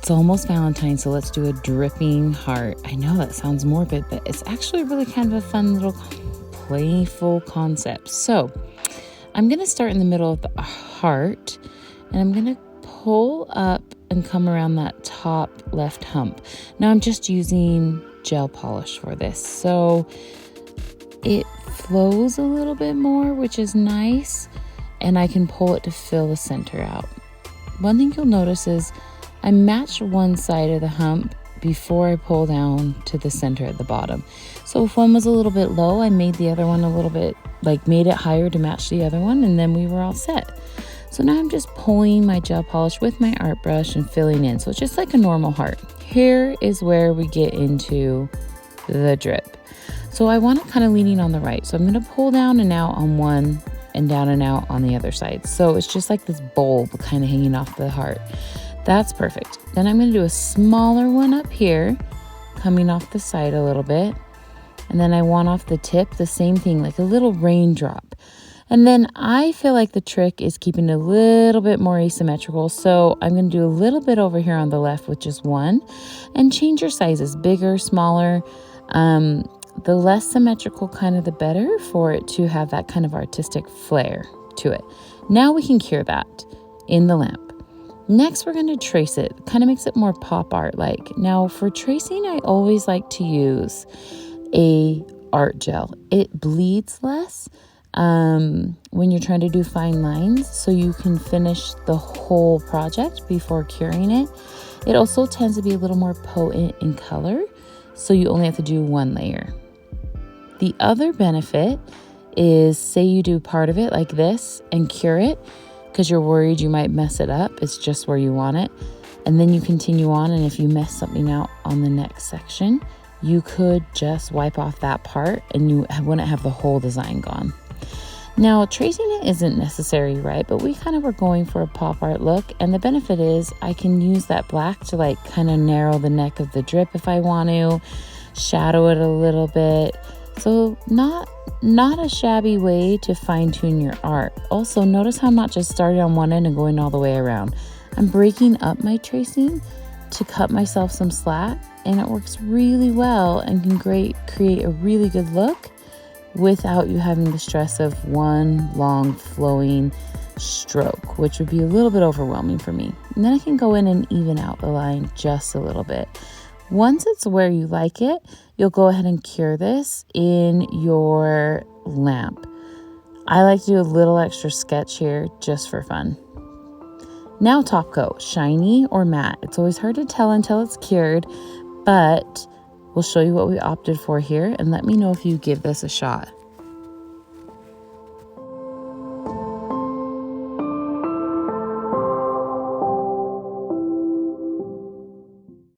It's almost Valentine, so let's do a dripping heart. I know that sounds morbid, but it's actually really kind of a fun little playful concept. So I'm going to start in the middle of the heart, and I'm going to pull up and come around that top left hump. Now I'm just using gel polish for this, so it flows a little bit more, which is nice, and I can pull it to fill the center out. One thing you'll notice is I match one side of the hump before I pull down to the center at the bottom. So if one was a little bit low, I made the other one a little bit, made it higher to match the other one, and then we were all set. So now I'm just pulling my gel polish with my art brush and filling in. So it's just like a normal heart. Here is where we get into the drip. So I want it kind of leaning on the right. So I'm going to pull down and out on one and down and out on the other side. So it's just like this bulb kind of hanging off the heart. That's perfect. Then I'm going to do a smaller one up here, coming off the side a little bit. And then I want off the tip the same thing, like a little raindrop. And then I feel like the trick is keeping it a little bit more asymmetrical. So I'm going to do a little bit over here on the left with just one, and change your sizes, bigger, smaller. The less symmetrical kind of the better for it to have that kind of artistic flair to it. Now we can cure that in the lamp. Next, we're going to trace it. Kind of makes it more pop art like. Now for tracing, I always like to use a art gel. It bleeds less when you're trying to do fine lines, so you can finish the whole project before curing it. It also tends to be a little more potent in color, so you only have to do one layer. The other benefit is, say you do part of it like this and cure it because you're worried you might mess it up. It's just where you want it. And then you continue on, and if you mess something out on the next section, you could just wipe off that part and you wouldn't have the whole design gone. Now, tracing it isn't necessary, right? But we kind of were going for a pop art look, and the benefit is I can use that black to kind of narrow the neck of the drip if I want to, shadow it a little bit. So not a shabby way to fine tune your art. Also, notice how I'm not just starting on one end and going all the way around. I'm breaking up my tracing to cut myself some slack, and it works really well and can create a really good look without you having the stress of one long flowing stroke, which would be a little bit overwhelming for me. And then I can go in and even out the line just a little bit. Once it's where you like it, you'll go ahead and cure this in your lamp. I like to do a little extra sketch here just for fun. Now top coat, shiny or matte. It's always hard to tell until it's cured, but we'll show you what we opted for here, and let me know if you give this a shot.